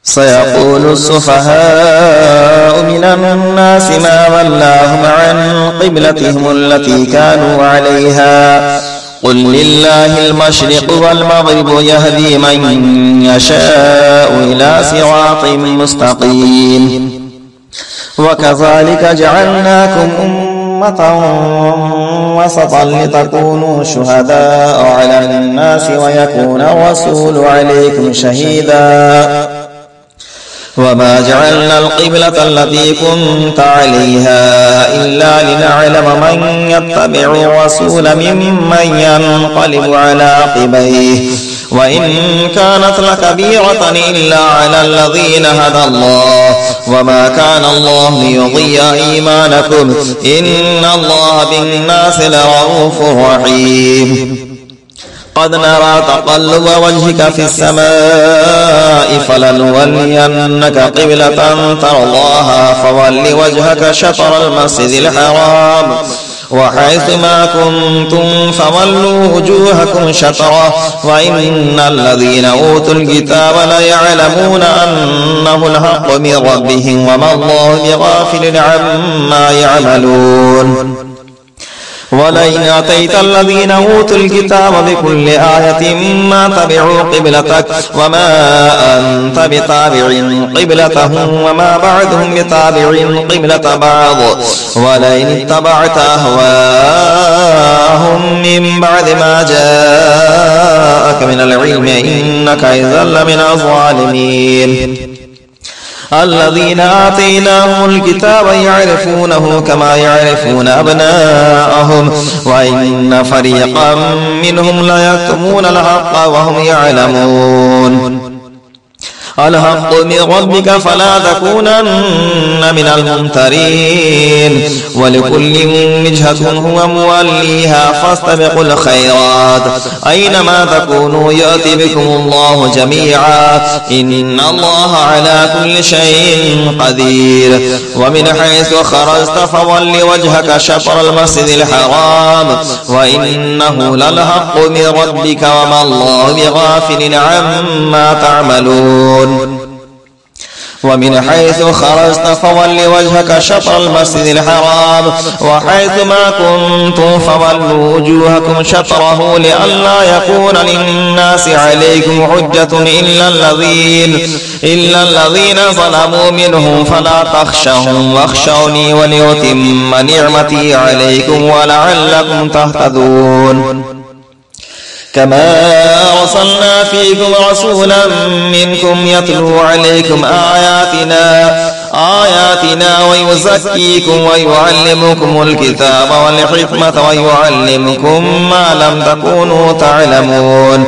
سيقول السفهاء من الناس ما ولاهم عن قبلتهم التي كانوا عليها قل لله المشرق والمغرب يهدي من يشاء إلى صراط مستقيم وكذلك جعلناكم أمة وسطا لتكونوا شهداء على الناس ويكون الرسول عليكم شهيدا وما جعلنا القبلة التي كنت عليها إلا لنعلم من يتبع الرسول ممن ينقلب على عقبيه وإن كانت لكبيرة إلا على الذين هدى الله وما كان الله ليضيع إيمانكم إن الله بالناس لرؤوف رحيم قد نرى تقلب وجهك في السماء فلنولينك قبلة ترضاها فول وجهك شطر المسجد الحرام وحيث ما كنتم فولوا وجوهكم شطره وإن الذين أوتوا الكتاب ليعلمون أنه الحق من ربهم وما الله بغافل عما يعملون ولئن أتيت الذين أوتوا الكتاب بكل آية ما تبعوا قبلتك وما أنت بتابع قبلتهم وما بعدهم بتابع قبلة بعض ولئن اتبعت أهواءهم من بعد ما جاءك من العلم إنك إذا لمن الظالمين الذين آتيناهم الكتاب يعرفونه كما يعرفون أبناءهم وإن فريقا منهم ليكتمون الحق وهم يعلمون الحق من ربك فلا تكونن من الممترين ولكل وجهة هو موليها فاستبقوا الخيرات أينما تكونوا يأتي بكم الله جميعا إن الله على كل شيء قدير ومن حيث خرجت فول وجهك شطر المسجد الحرام وإنه للحق من ربك وما الله بغافل عما تعملون ومن حيث خرجت فول وجهك شطر المسجد الحرام وحيث ما كنتم فولوا وجوهكم شطره لئلا يكون للناس عليكم حجة إلا الذين ظلموا منهم فلا تخشوهم واخشوني ولأتم نعمتي عليكم ولعلكم تهتدون كما أرسلنا فيكم رسولا منكم يتلو عليكم آياتنا ويزكيكم ويعلمكم الكتاب والحكمة ويعلمكم ما لم تكونوا تعلمون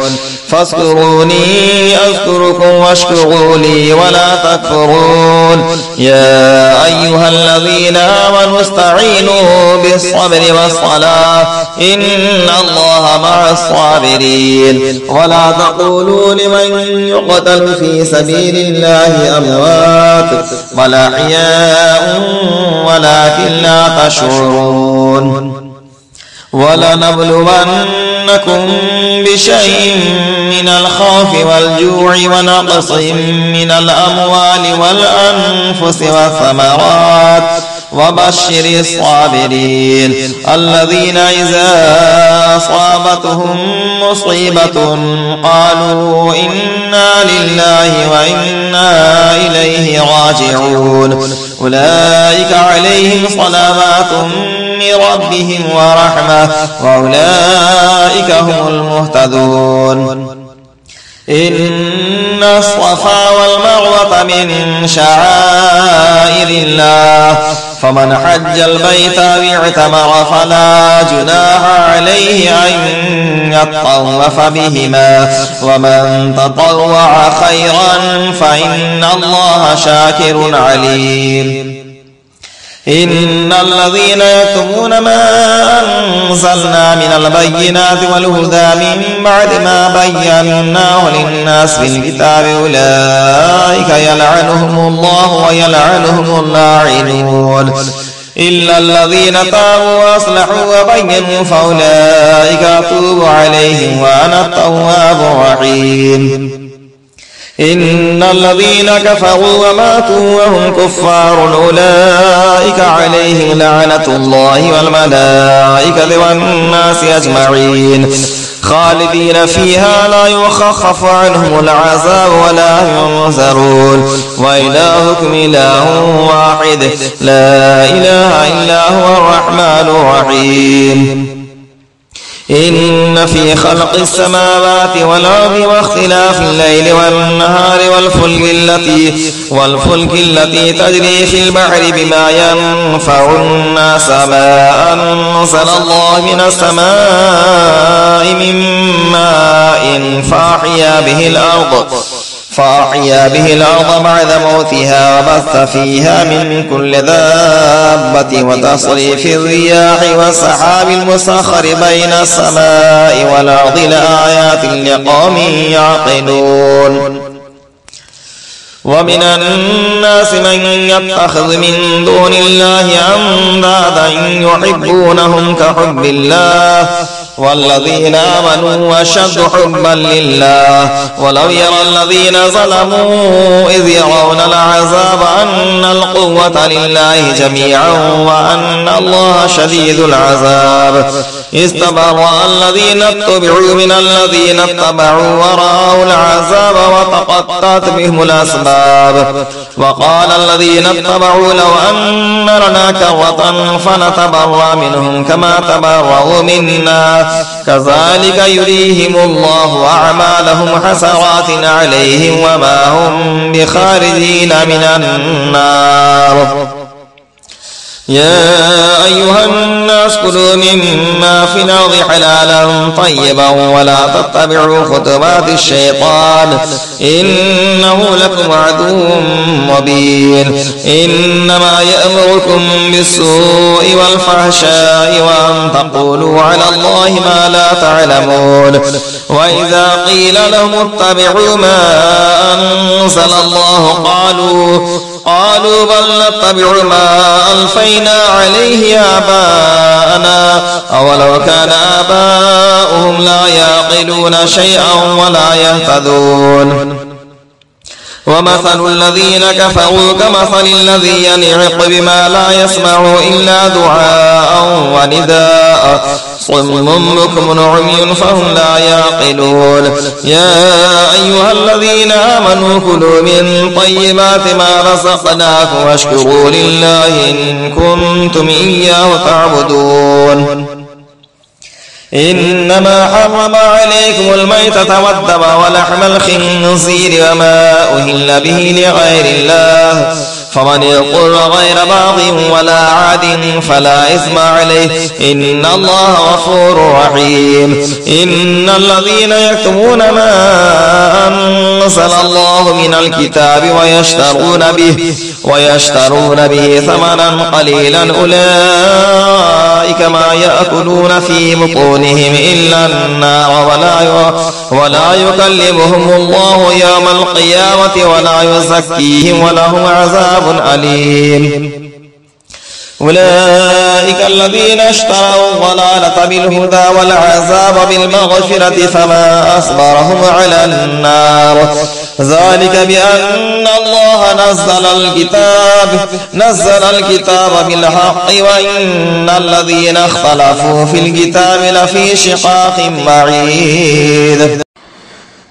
فاذكروني أذكركم واشكروا لي ولا تكفرون يا أيها الذين آمنوا استعينوا بالصبر والصلاة إن الله مع الصابرين ولا تقولوا لمن يقتل في سبيل الله أموات بل أحياء ولكن لا تشعرون ولنبلونكم بشيء من الخوف والجوع ونقص من الأموال والأنفس والثمرات وبشر الصابرين الذين إذا أصابتهم مصيبة قالوا إنا لله وإنا إليه راجعون أولئك عليهم صلوات من ربهم ورحمة وأولئك هم المهتدون إن الصفا والمروة من شعائر الله فمن حج البيت واعتمر فلا جناح عليه أن يطوف بهما ومن تطوع خيرا فإن الله شاكر عليم إن الذين يكتمون ما أنزلنا من البينات والهدى من بعد ما بيناه للناس في الكتاب أولئك يلعنهم الله ويلعنهم اللاعنون إلا الذين تابوا وأصلحوا وبينوا فأولئك أتوب عليهم وأنا التواب الرحيم إن الذين كفروا وماتوا وهم كفار أولئك عليهم لعنة الله والملائكة والناس أجمعين خالدين فيها لا يخفف عنهم العذاب ولا ينذرون وإلهكم إله واحد لا إله إلا هو الرحمن الرحيم إن في خلق السماوات والأرض واختلاف الليل والنهار والفلك التي تجري في البحر بما ينفع الناس ما أنزل الله من السماء من ماء فأحيا به الأرض بعد موتها وبث فيها من كل دابة وتصريف الرياح والسحاب المسخر بين السماء والأرض لآيات لقوم يعقلون ومن الناس من يتخذ من دون الله أندادا يحبونهم كحب الله والذين آمنوا أشد حبا لله ولو يرى الذين ظلموا إذ يرون العذاب أن القوة لله جميعا وأن الله شديد العذاب استبرأ الذين اتبعوا من الذين اتبعوا ورأوا العذاب وتقطعت بهم الأسباب وقال الذين اتبعوا لو أن لنا كرة فنتبرأ منهم كما تبرأوا منا كذلك يريهم الله أعمالهم حسرات عليهم وما هم بخارجين من النار يا أيها الناس كلوا مما في الأرض حلالا طيبا ولا تتبعوا خطوات الشيطان إنه لكم عدو مبين إنما يأمركم بالسوء والفحشاء وأن تقولوا على الله ما لا تعلمون وإذا قيل لهم اتبعوا ما أنزل الله قالوا بل نتبع ما ألفينا عليه آباءنا أولو كان آباؤهم لا يعقلون شيئا ولا يهتدون ومثل الذين كفروا كمثل الذي ينعق بما لا يسمع إلا دعاء ونداء صم بكم عمي فهم لا يعقلون يا أيها الذين آمنوا كلوا من طيبات ما رزقناكم واشكروا لله إن كنتم إياه تعبدون إنما حرم عليكم الميتة والدم ولحم الخنزير وما أهل به لغير الله فمن اضطر غير باغ ولا عاد فلا إثم عليه إن الله غفور رحيم إن الذين يكتمون ما أنزل الله من الكتاب ويشترون به ثمنا قليلا أولئك ما يأكلون في بطونهم إلا النار ولا يكلمهم الله يوم القيامة ولا يزكيهم ولهم عذاب أليم أولئك الذين اشتروا الضلالة بالهدى والعذاب بالمغفرة فما أصبرهم على النار ذلك بأن الله نزل الكتاب بالحق وإن الذين اختلفوا في الكتاب لفي شقاق بعيد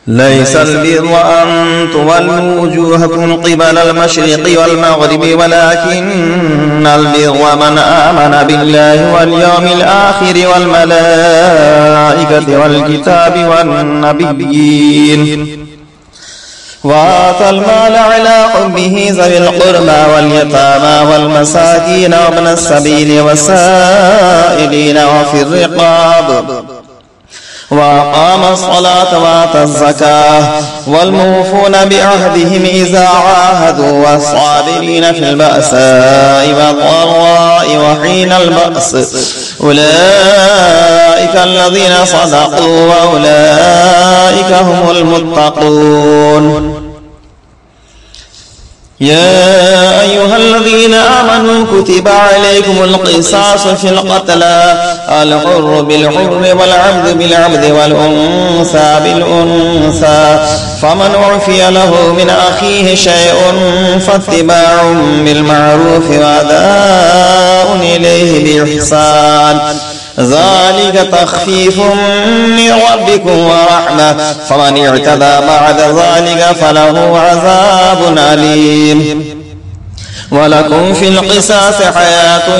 ليس البر أن تولوا وجوهكم قبل المشرق والمغرب ولكن البر من آمن بالله واليوم الآخر والملائكة والكتاب والنبيين وآتى المال على حبه ذوي القربى واليتامى والمساكين وابن السبيل والسائلين وفي الرقاب وأقام الصلاة وآتى الزكاة والموفون بعهدهم إذا عاهدوا والصابرين في البأساء والضراء وحين البأس أولئك الذين صدقوا وأولئك هم المتقون يا أيها الذين آمنوا كتب عليكم القصاص في القتلى الحر بالحر والعبد بالعبد والأنثى بالأنثى. فمن عفي له من أخيه شيء فاتباع بالمعروف وأداء إليه بإحسان، ذلك تخفيف من ربكم ورحمة. فمن اعتدى بعد ذلك فله عذاب أليم. ولكم في القصاص حياة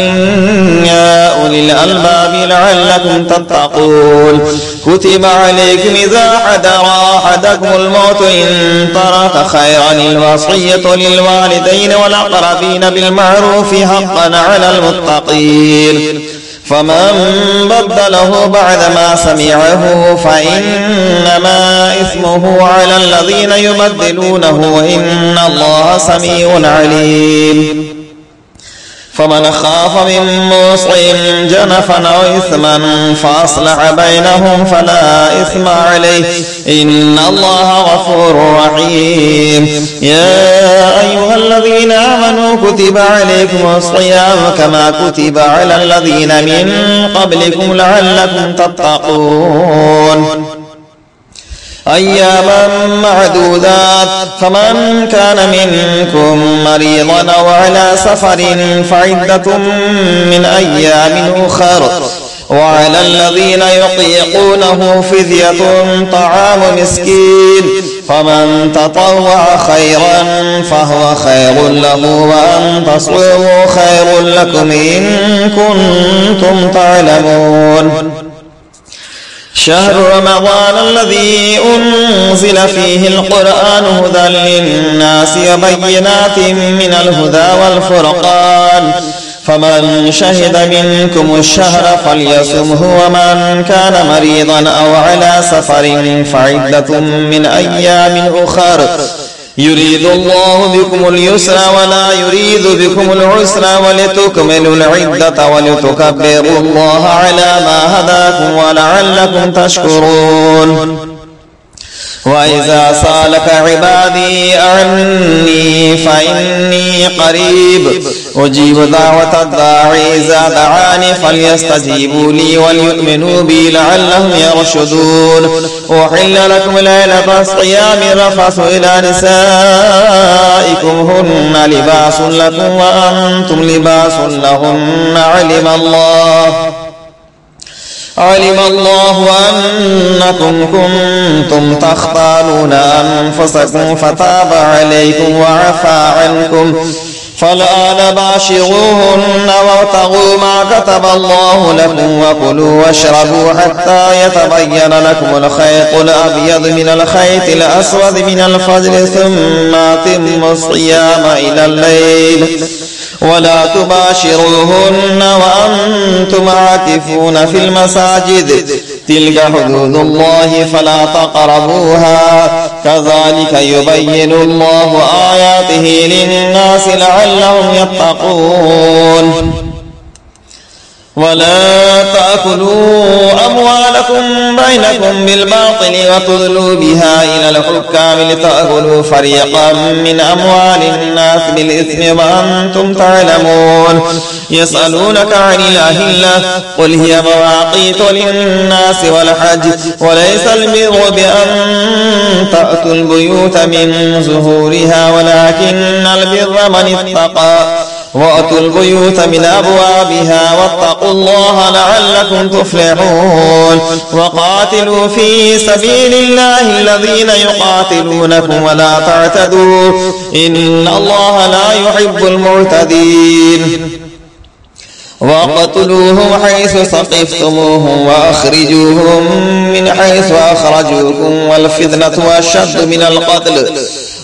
يا أولي الألباب لعلكم تتقون. كتب عليكم إذا حضر أحدكم الموت إن ترك خيرا الوصية للوالدين والأقربين بالمعروف حقا على المتقين. فمن بدله بعدما سمعه فإنما إثمه على الذين يبدلونه وإن الله سميع عليم. فمن خاف من موص جنفا أو إثما فأصلح بينهم فلا إثم عليه إن الله غفور رحيم. يا أيها الذين آمنوا كتب عليكم الصيام كما كتب على الذين من قبلكم لعلكم تتقون. أياما معدودات. فمن كان منكم مريضا أو على سفر فعدة من أيام أخر. وعلى الذين يطيقونه فدية طعام مسكين. فمن تطوع خيرا فهو خير له وأن تصوموا خير لكم إن كنتم تعلمون. شهر رمضان الذي أنزل فيه القرآن هدى للناس وبينات من الهدى والفرقان. فمن شهد منكم الشهر فليصمه ومن كان مريضا أو على سفر فعدة من أيام أخر. يريد الله بكم اليسر ولا يريد بكم العسر ولتكملوا العدة ولتكبروا الله على ما هداكم ولعلكم تشكرون. وإذا سألك عبادي عني فإني قريب أجيب دعوة الداعي إذا دعاني فليستجيبوا لي وليؤمنوا بي لعلهم يرشدون. أحل لكم ليلة الصيام الرفث إلى نسائكم هن لباس لكم وأنتم لباس لهن. علم الله أنكم كنتم تختانون أنفسكم فتاب عليكم وعفى عنكم فالآن باشروهن وابتغوا ما كتب الله لكم وكلوا واشربوا حتى يتبين لكم الخيط الأبيض من الخيط الأسود من الفجر ثم أتموا الصيام إلى الليل ولا تباشروهن وأنتم عاكفون في المساجد تلك حدود الله فلا تقربوها كذلك يبين الله آياته للناس لعلهم يتقون. ولا تأكلوا أموالكم بينكم بالباطل وتدلوا بها إلى الحكام لتأكلوا فريقا من أموال الناس بالإثم وأنتم تعلمون. يسألونك عن الأهلة قل هي مواقيت للناس والحج وليس البر بأن تأتوا البيوت من ظهورها ولكن البر من اتقى وأتوا البيوت من أبوابها واتقوا الله لعلكم تفلحون. وقاتلوا في سبيل الله الذين يقاتلونكم ولا تعتدوا إن الله لا يحب المعتدين. وقتلوهم حيث ثقفتموهم وأخرجوهم من حيث أخرجوكم والفتنة أشد من القتل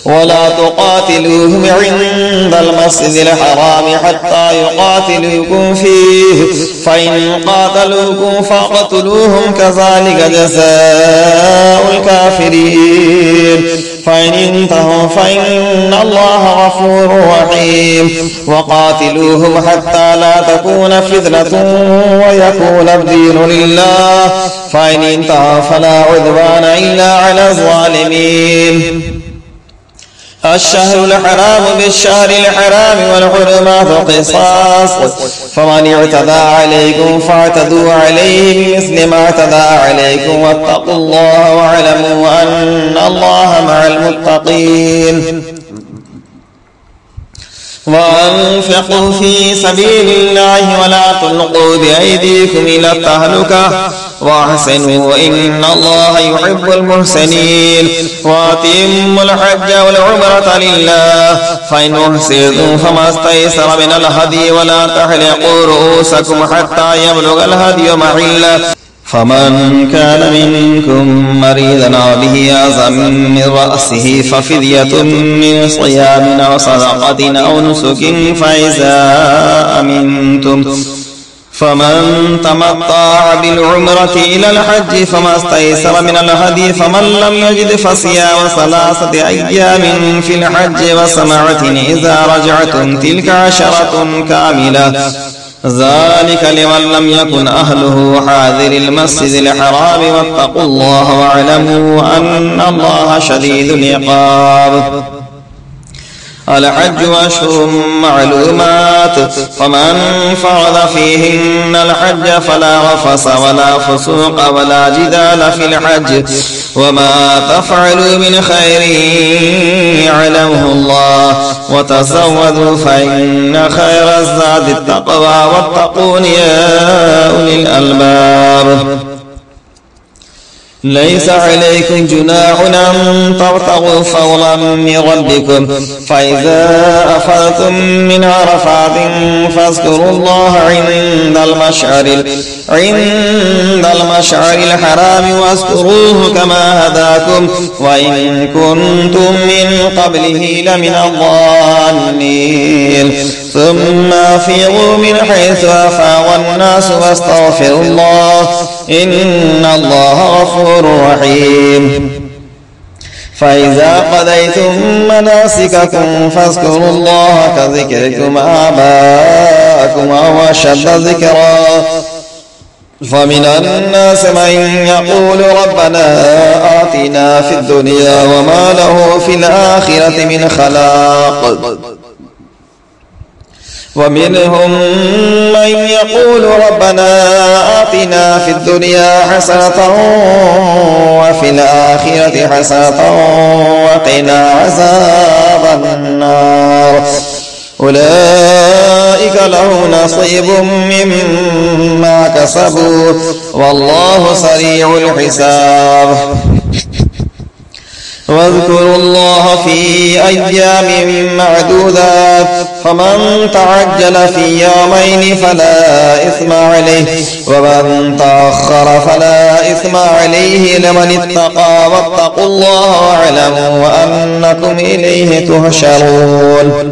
ولا تقاتلوهم عند المسجد الحرام حتى يقاتلوكم فيه فإن قاتلوكم فاقتلوهم كذلك جزاء الكافرين. فإن انتهوا فإن الله غفور رحيم. وقاتلوهم حتى لا تكون فتنة ويكون الدين لله فإن انتهوا فلا عدوان إلا على الظالمين. الشهر الحرام بالشهر الحرام والحرمات قصاص فمن اعتدى عليكم فاعتدوا عليه بمثل ما اعتدى عليكم واتقوا الله واعلموا أن الله مع المتقين وأنفقوا في سبيل الله ولا تلقوا بأيديكم إلى التهلكة وأحسنوا إن الله يحب المحسنين وأتموا الحج والعمرة لله فإن أحسنتم فما استيسر من الهدي ولا تحلقوا رؤوسكم حتى يبلغ الهدي محله فمن كان منكم مريضا أو به أذى من رأسه ففدية من صيام أو صدقة أو نسك فإذا أمنتم فمن تمتع بالعمرة إلى الحج فما استيسر من الهدي فمن لم يجد فصيام 3 أيام في الحج و7 إذا رجعتم تلك 10 كاملة ذلك لمن لم يكن أهله حاضر المسجد الحرام واتقوا الله واعلموا أن الله شديد العقاب الحج أشهر معلومات فمن فرض فيهن الحج فلا رفث ولا فسوق ولا جدال في الحج وما تفعلوا من خير يعلمه الله وتزودوا فإن خير الزاد التقوى واتقون يا أولي الألباب ليس عليكم جناح أن تبتغوا فضلا من ربكم فإذا أفضتم من عرفات فاذكروا الله عند المشعر الحرام واذكروه كما هداكم وإن كنتم من قبله لمن الضالين ثم أفيضوا من حيث أفاض الناس واستغفروا الله إن الله غفور رحيم فإذا قضيتم مناسككم فاذكروا الله كذكركم آباءكم أو أشد ذكرا فمن الناس من يقول ربنا آتنا في الدنيا وما له في الآخرة من خلاق ومنهم من يقول ربنا آتنا في الدنيا حسنة وفي الآخرة حسنة وقنا عذاب النار أولئك لهم نصيب مما كسبوا والله سريع الحساب واذكروا الله في أيام معدودات فمن تعجل في يومين فلا إثم عليه ومن تأخر فلا إثم عليه لمن اتقى واتقوا الله واعلموا أنكم إليه تحشرون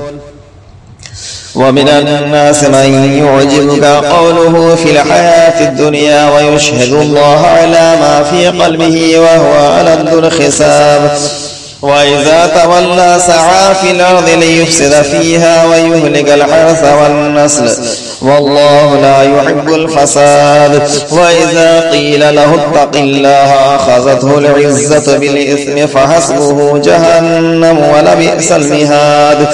ومن الناس من يعجبك قوله في الحياة الدنيا ويشهد الله على ما في قلبه وهو ألد الخصام وإذا تولى سعى في الأرض ليفسد فيها ويهلك الحرث والنسل والله لا يحب الفساد وإذا قيل له اتق الله أخذته العزة بالإثم فحسبه جهنم ولبئس المهاد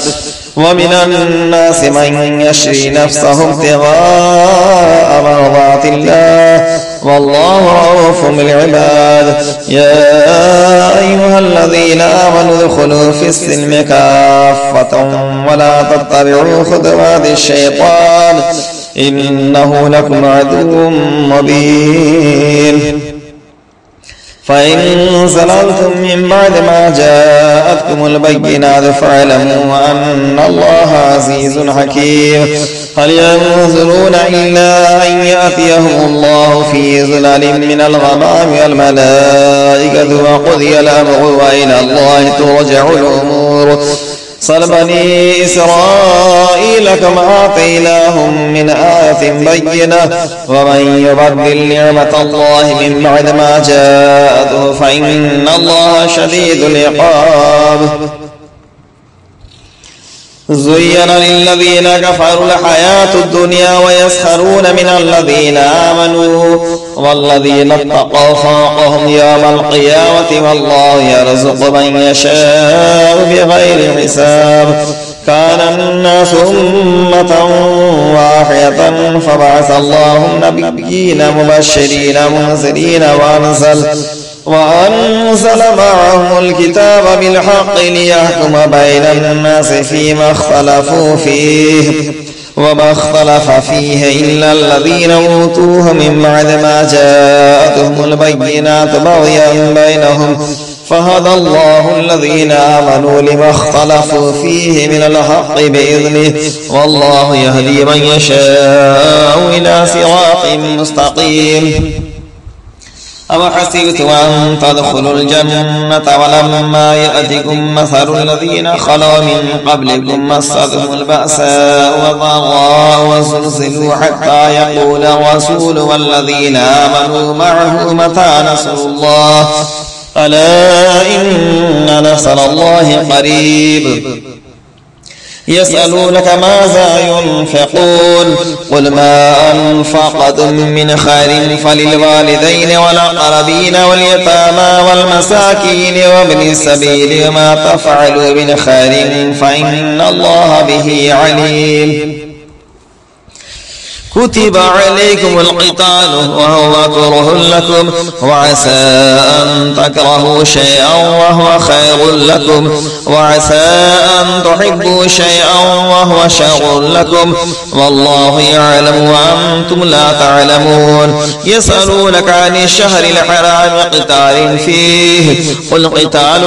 ومن الناس من يشري نفسه ابتغاء مرضات الله والله رؤوف بالعباد يا أيها الذين آمنوا ادخلوا في السلم كافة ولا تتبعوا خطوات الشيطان إنه لكم عدو مبين فإن زللتم من بعد ما جاءتكم البينات فاعلموا أن الله عزيز حكيم هل ينظرون إلا أن يأتيهم الله في ظلال من الغمام والملائكة وقضي الأمر وإلى الله ترجع الأمور صل بني إسرائيل كما آتيناهم من آية بينة ومن يبدل نعمة الله من بعد ما جاءته فإن الله شديد العقاب زين للذين كفروا الحياة الدنيا ويسخرون من الذين آمنوا والذين اتقوا فوقهم يوم القيامة والله يرزق من يشاء بغير حساب. كان الناس أمة واحدة فبعث الله النبيين مبشرين منذرين وأنزل معهم الكتاب بالحق ليحكم بين الناس فيما اختلفوا فيه وما اختلف فيه إلا الذين أوتوه من بعد ما جاءتهم البينات بغيا بينهم فهدى الله الذين آمنوا لما اختلفوا فيه من الحق بإذنه والله يهدي من يشاء إلى صراط مستقيم. أم حسبتم أن تدخلوا الجنة ولما يأتكم مثل الذين خلوا من قبلكم مستهم البأساء والضراء وزلزلوا حتى يقول الرسول والذين آمنوا معه متى نصر الله ألا إن نصر الله قريب. يسألونك ماذا ينفقون قل ما أنفقتم من خير فللوالدين والأقربين واليتامى والمساكين وابن السبيل وما تفعلوا من خير فإن الله به عليم. كتب عليكم القتال وهو كره لكم وعسى أن تكرهوا شيئا وهو خير لكم وعسى أن تحبوا شيئا وهو شر لكم والله يعلم وأنتم لا تعلمون. يسألونك عن الشهر الحرام قتال فيه قل قتال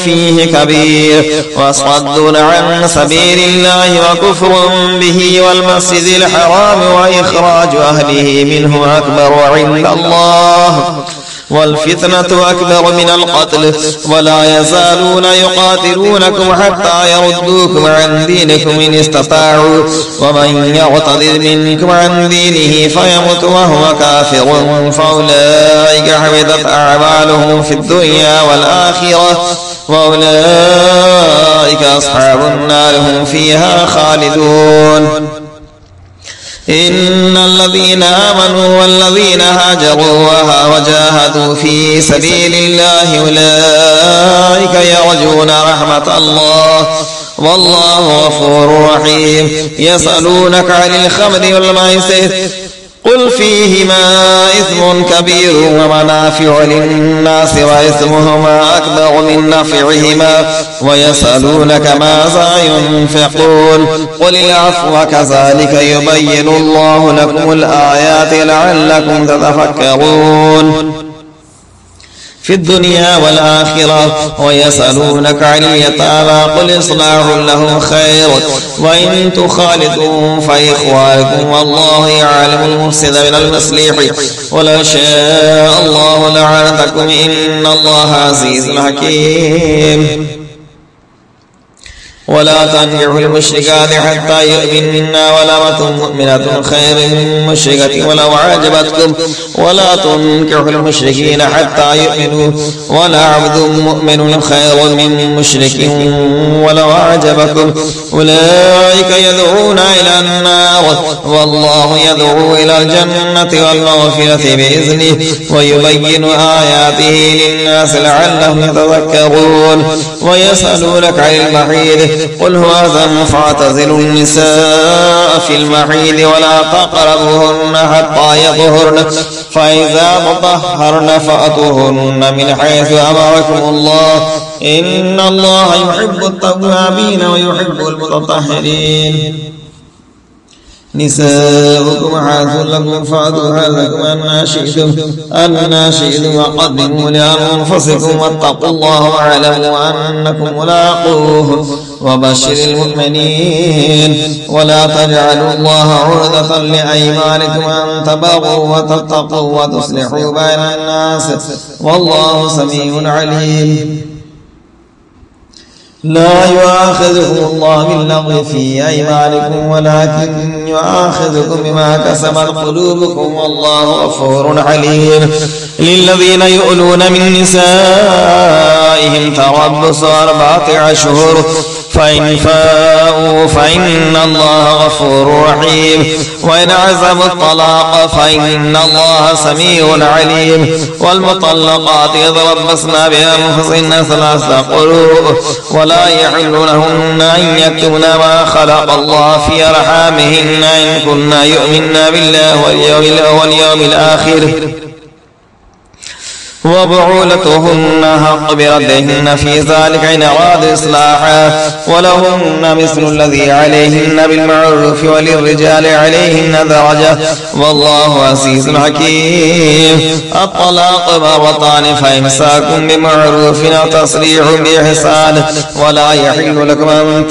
فيه كبير وصد عن سبيل الله وكفر به والمسجد الحرام وإخراج أهله منه أكبر عند الله والفتنة أكبر من القتل ولا يزالون يقاتلونكم حتى يردوكم عن دينكم إن استطاعوا ومن يعتضد منكم عن دينه فيمت وهو كافر فأولئك حبطت أعمالهم في الدنيا والآخرة وأولئك أصحاب النار هم فيها خالدون. إن الذين آمنوا والذين هاجروا وجاهدوا في سبيل الله أولئك يرجون رحمة الله والله غفور رحيم. يسألونك عن الخمر والميسر قل فيهما إثم كبير ومنافع للناس وإثمهما أكبر من نفعهما ويسألونك ماذا ينفقون قل العفو كذلك يبين الله لكم الآيات لعلكم تتفكرون في الدنيا والآخرة. ويسألونك عن اليتامى قل إصلاح له خير وإن تخالطوهم فإخوانكم والله يعلم المفسد من المصلح ولو شاء الله لعنتكم إن الله عزيز حكيم. ولا تنكحوا المشركات حتى يؤمنن ولأمة مؤمنة خير من مشركة ولو أعجبتكم ولا تنكحوا المشركين حتى يؤمنوا ولعبد مؤمن خير من مشرك ولو أعجبكم أولئك يدعون إلى النار والله يدعو إلى الجنة والمغفرة بإذنه ويبين آياته للناس لعلهم يتذكرون. ويسألونك عن المحيض قل هو أذى فاعتزلوا النساء في المحيض ولا تقربوهن حتى يطهرن فإذا تطهرن فأتوهن من حيث أمركم الله إن الله يحب التوابين ويحب المتطهرين. نساؤكم حرث لكم فأتوا حرثكم أن شئتم وقدموا لأنفسكم واتقوا الله واعلموا أنكم ملاقوه وبشر المؤمنين. ولا تجعلوا الله عرضة لأيمانكم أن تبغوا وتتقوا وتصلحوا بين الناس والله سميع عليم. لا يؤاخذكم الله باللغو في أيمانكم ولكن يؤاخذكم بما كسبت قلوبكم والله غفور حليم. للذين يؤلون من نسائهم تربص 4 أشهر فإن فاءوا فإن الله غفور رحيم وإن عزموا الطلاق فإن الله سميع عليم والمطلقات يتربصن بأنفسهن 3 قروء ولا يحل لهن أن يكتمن ما خلق الله في أرحامهن إن كن يؤمن بالله واليوم الآخر وبعولتهن حق بردهن في ذلك إن أرادوا إصلاحا ولهن مثل الذي عليهن بالمعروف وللرجال عليهن درجة والله عزيز حكيم. الطلاق مرتان فإمساك بمعروف أو تسريح بإحسان ولا يحل لكم أن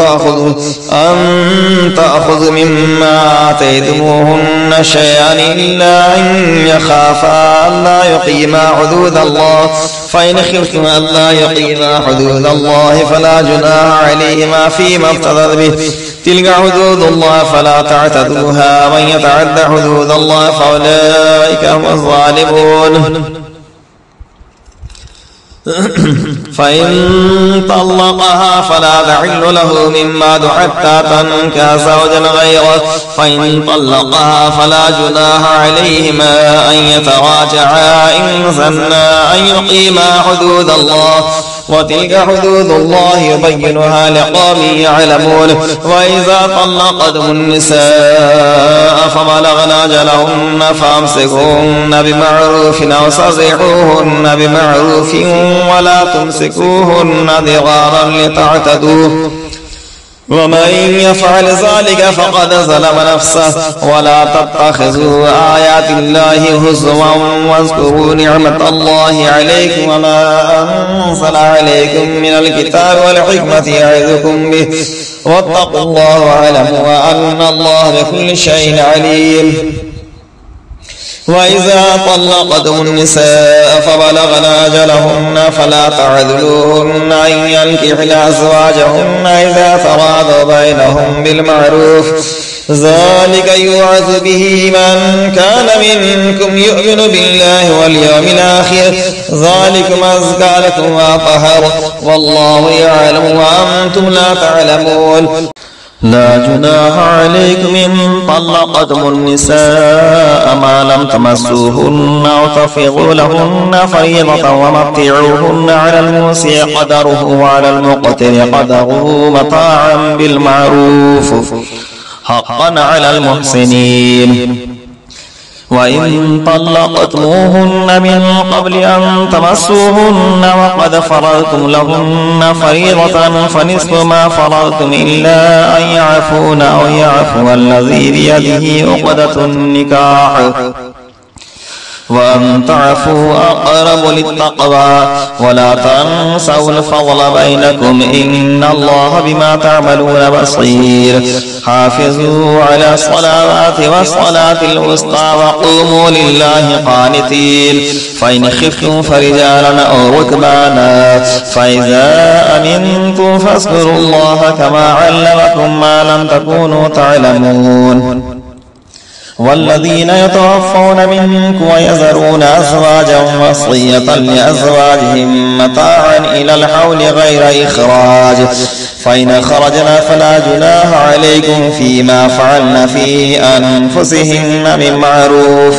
تأخذوا مما آتيتموهن شيئا إلا أن يخافا ألا يقيما حدود الله فإن خفتم ألا يقيما حدود الله فلا جناح عليهما فيما افتدت به تلك حدود الله فلا تعتدوها ومن يتعد حدود الله فأولئك هم الظالمون. فإن طلقها فلا تحل له من بعد حتى تنكح زوجا غيره فإن طلقها فلا جناح عليهما أن يتراجعا إن ظنا أن يقيما حدود الله وتلك حدود الله يبينها لقوم يعلمون. وإذا طلقتم النساء فبلغن أجلهن فأمسكوهن بمعروف أو سرحوهن بمعروف ولا تمسكوهن ضرارا لتعتدوا ومن يفعل ذلك فقد ظلم نفسه ولا تتخذوا آيات الله هزوا واذكروا نعمة الله عليكم وما أنزل عليكم من الكتاب والحكمة يعظكم به واتقوا الله واعلموا أن الله بكل شيء عليم. وإذا طلقتم النساء فبلغن أجلهن فلا تعذلوهن أن ينكحن أزواجهن إذا تراضوا بينهم بالمعروف ذلك يوعظ به من كان منكم يؤمن بالله واليوم الآخر ذلكم أزكى لكم وأطهر والله يعلم وأنتم لا تعلمون. لا جناح عليكم إن طلقتم النساء ما لم تمسوهن أو تفرضوا لهن فريضة ومتعوهن على الموسع قدره وعلى المقتر قدره متاعا بالمعروف حقا على المحسنين. وإن طلقتموهن من قبل أن تمسوهن وقد فرضتم لهن فريضة فنصف ما فرضتم إلا أن يعفون أو يعفو الذي بيده عقدة النكاح وأن تعفوا أقرب للتقوى ولا تنسوا الفضل بينكم إن الله بما تعملون بصير. حافظوا على الصلوات والصلاة الوسطى وقوموا لله قانتين. فإن خفتم فرجالا أو ركبانا فإذا أمنتم فاذكروا الله كما علمكم ما لم تكونوا تعلمون. والذين يتوفون منكم ويذرون أزواجا وصية لأزواجهم متاعا إلى الحول غير إخراج فإن خرجنا فلا جناح عليكم فيما فعلن في أنفسهن من معروف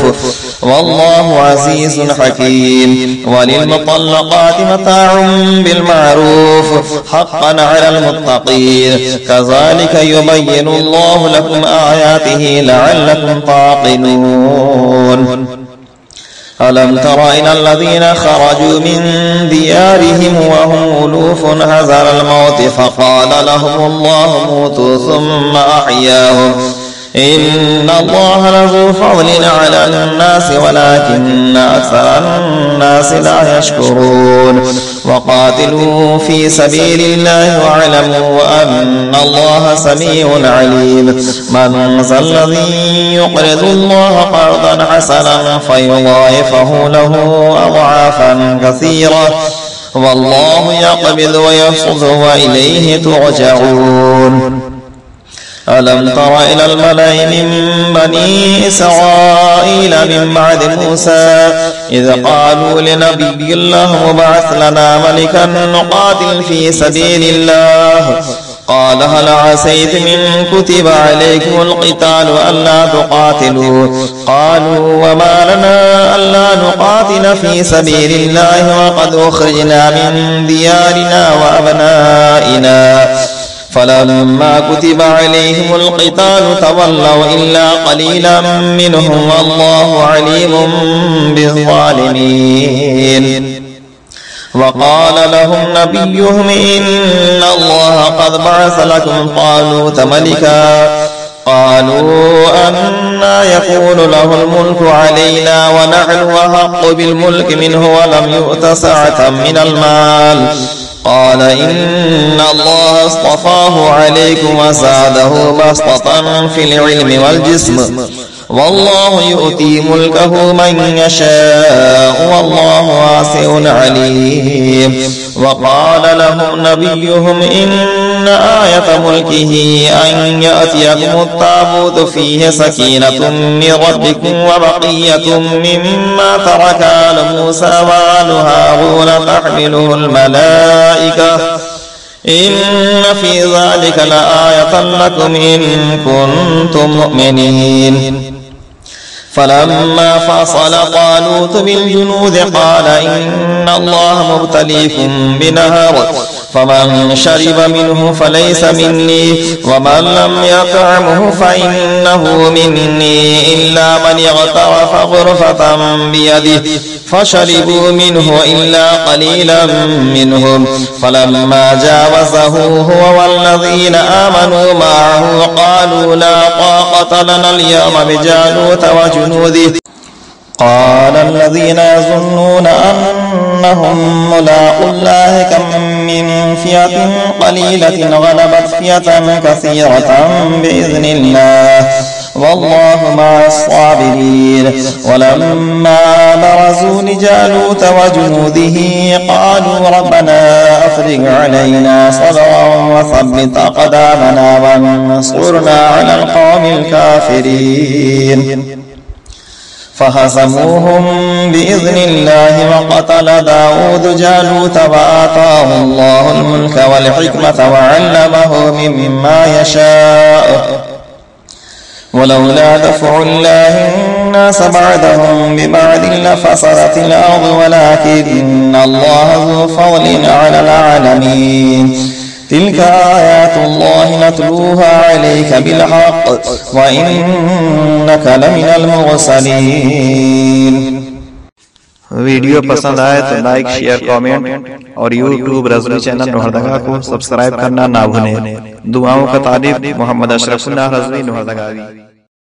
والله عزيز حكيم. وللمطلقات متاع بالمعروف حقا على المتقين كذلك يبين الله لكم آياته لعلكم تعقلون. ألم تر إلى الذين خرجوا من ديارهم وهم ألوف حذر الموت فقال لهم الله موتوا ثم أحياهم إن الله لذو فضل على الناس ولكن أكثر الناس لا يشكرون. وقاتلوا في سبيل الله واعلموا أن الله سميع عليم. من ذا الذي يقرض الله قرضا حسنا فيضاعفه له أضعافا كثيرة والله يقبض ويبسط وإليه ترجعون. ألم تر إلى الملأ من بني إسرائيل من بعد موسى إذ قالوا لنبي الله ابعث لنا ملكا نقاتل في سبيل الله قال قال هل عسيتم إن كتب عليكم القتال ألا تقاتلوا قالوا وما لنا ألا نقاتل في سبيل الله وقد أخرجنا من ديارنا وأبنائنا فلما كتب عليهم القتال تولوا إلا قليلا منهم والله عليم بالظالمين. وقال لهم نبيهم إن الله قد بعث لكم طالوت ملكا قالوا أنى يكون له الملك علينا ونحن أحق بالملك منه ولم يؤت سعة من المال قال إن الله اصطفاه عليكم وزاده بسطة في العلم والجسم والله يؤتي ملكه من يشاء والله واسع عليم. وقال لهم نبيهم إن آية ملكه أن يأتيكم التابوت فيه سكينة من ربكم وبقية مما ترك آل موسى وآل هارون تحمله الملائكة إن في ذلك لآية لكم إن كنتم مؤمنين. فلما فصل طالوت بالجنود قال إن الله مبتليكم بنهر فمن شرب منه فليس مني ومن لم يطعمه فإنه مني إلا من اغترف غرفة بيده فشربوا منه إلا قليلا منهم فلما جاوزه هو والذين آمنوا معه قالوا لا طاقة لنا اليوم بجالوت وجنوده قال الذين يظنون أنهم ملاقو الله كم من فئة قليلة غلبت فئة كثيرة بإذن الله والله مع الصابرين. ولما برزوا لجالوت وجنوده قالوا ربنا أفرغ علينا صبرا وثبت أقدامنا وانصرنا على القوم الكافرين فهزموهم بإذن الله وقتل داود جالوت وآتاه الله الملك والحكمة وعلمه مما يشاء ولولا دفع الله الناس بعدهم ببعض لفسدت الأرض ولكن الله ذو فضل على العالمين. تلك آيات الله نتلوها عليك بالحق وإنك لمن المرسلين. वीडियो पसंद आए तो लाइक शेयर कमेंट और यूट्यूब रज़वी चैनल लोहरदगा को सब्सक्राइब करना ना भूलें। दुआओं का तारीफ मोहम्मद अशरफुल्लाह रज़वी लोहरदगावी।